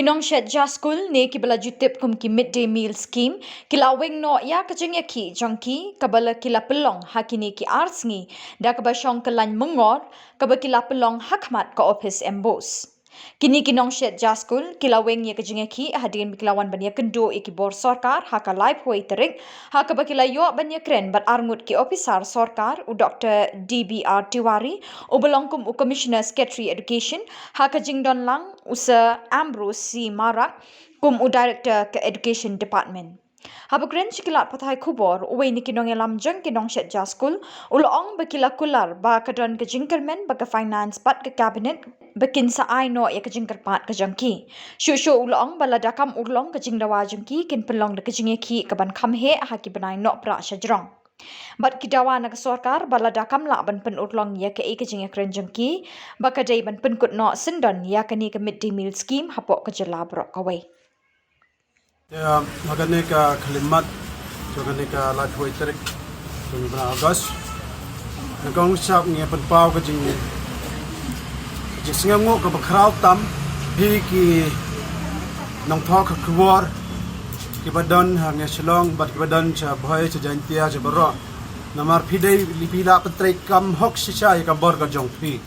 Nongshet ja school ne kibala jutip kum ki midday meal scheme kila wing no ya kajing ya ki jongki kabala kila pelong hakini ki arsngi da kaba shong kalan mengor kaba kila pelong hakmat ka office embos kini ki Nongshet ja school kila wing ya kajing ya ki hadin biklawan ban ya kendo ikibor sarkar haka live hoi terik haka ba kila yo ban ya kren bat arngut ki officer sarkar u Dr. DBR Tiwari u belongkum u Commissioner Secretary Education haka jingdon lang usa Ambrose si Marak kum u Director ke Education Department. Haba kren sikilat patai kubor uwe ni kinong elam jeng kinong Nongshet ja school uloong bakila kular ba kadon ke jingkermen ba ke finance bat ke cabinet bakin sa ai no ya ke jingker pat ke jengki. Shushu uloong bala dakam ulong ke jing Dawa jengki kin pelong de ke jingeki ke ban kam he haki benai no pra syajrong. Bat ki Dawa na sarkar bala dakam la ban pen utlong ya ke jing kren jengki ba kadai ban pen kut no sendon ya ke ni ke midday meal scheme hapok ke jela brok kawai. Ya, maganda ka kalimat, maganda ka live way tarik, kung na August. Nagkong siyap nga pagpaw ka jing singango ka bakraw tam, ki nang talk ka kuwar, kibadon nga Shillong, bat kibadon sa buhay sa jantia sa baro. Namar piday lipila patray kam hok siya ka bor ka jong pi.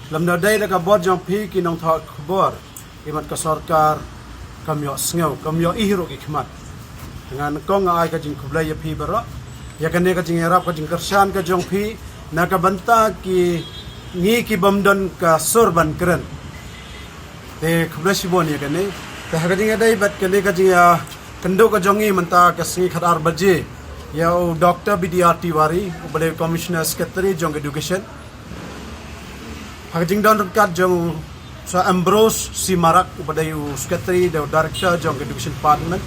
Lamna day na ka bor jong pi ki nang talk kuwar, imat ka sarkar, kamyo sngaw kamyo ihiro ikmat dengan kong ay ka jing kublay pi baro ya kane ka jing erap ka jing kersan ka jong pi nakabanta ki ngi ki bamdon ka sorban kren te kublay sibon ya kane ta ka jing dai bat kane ka jing kendo ka jongi manta ka singi khadar baje ya Dr. BDR Tiwari ubale Commissioner Secretary jong Education ha jing don kat jong sa Ambrose si Marak upadai Secretary dan Director jong Education Department.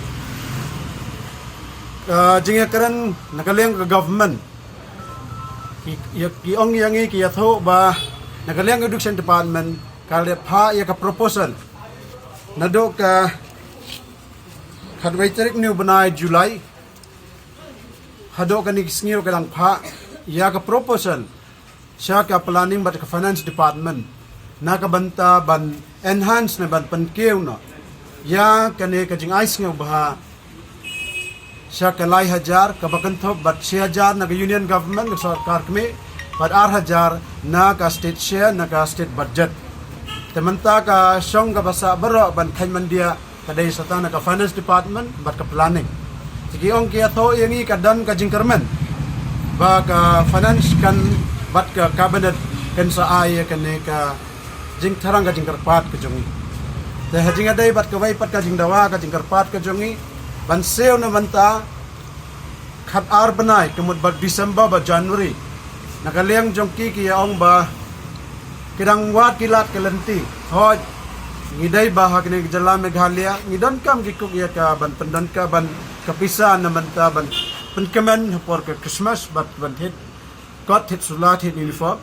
Jingya keren nakaleng ke government. Ki ong yangi ki yatho ba nakaleng Education Department kali pa ya ka proposal. Nado ka kadway tarik ni banay July. Hado ka ni kisngiyo ka lang pa ya ka proposal. Siya ka planning ba ka finance department. Nakabanta ban enhance na ban pankiw no ya kane kajing ice nga baha siya kalay hajar kabakanto bat 6,000 naga union government ng sarkar kami bat 8,000 na ka state share na ka state budget temanta ka siyong ka basa baro ban kaymandia kaday sa ta ka finance department bat ka planning sige ong kaya to yangi kadan ka jingkermen ba ka finance kan bat ka cabinet kan sa ay kane ka jing tarang ka jing karpat ka jongi te hajing adai bat ka wai pat ka jing Dawa ka jing karpat ka jongi ban seo na manta khat ar banai kemud ba December ba January nakaliang jongki ki yaong ba kirang wat kilat kalenti hoj ngidai ba ha kini jala Meghalaya ngidon kam gikuk ya ka ban pendan ka ban kapisa na manta ban penkemen por ka Krismas bat ban hit got hit sulat hit uniform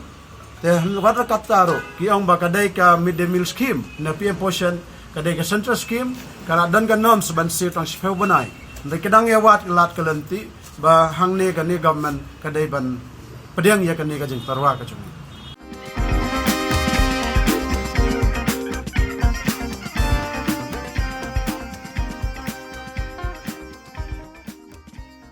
te wala kataro ki ang bakadai ka midday meal scheme na PM portion kadai ka central scheme kana dan ka norms ban sit ang sipaw banay ndai kadang ya wat lat kalenti ba hangne ka ni government kadai ban pediang ya ka ni ka jing tarwa ka chung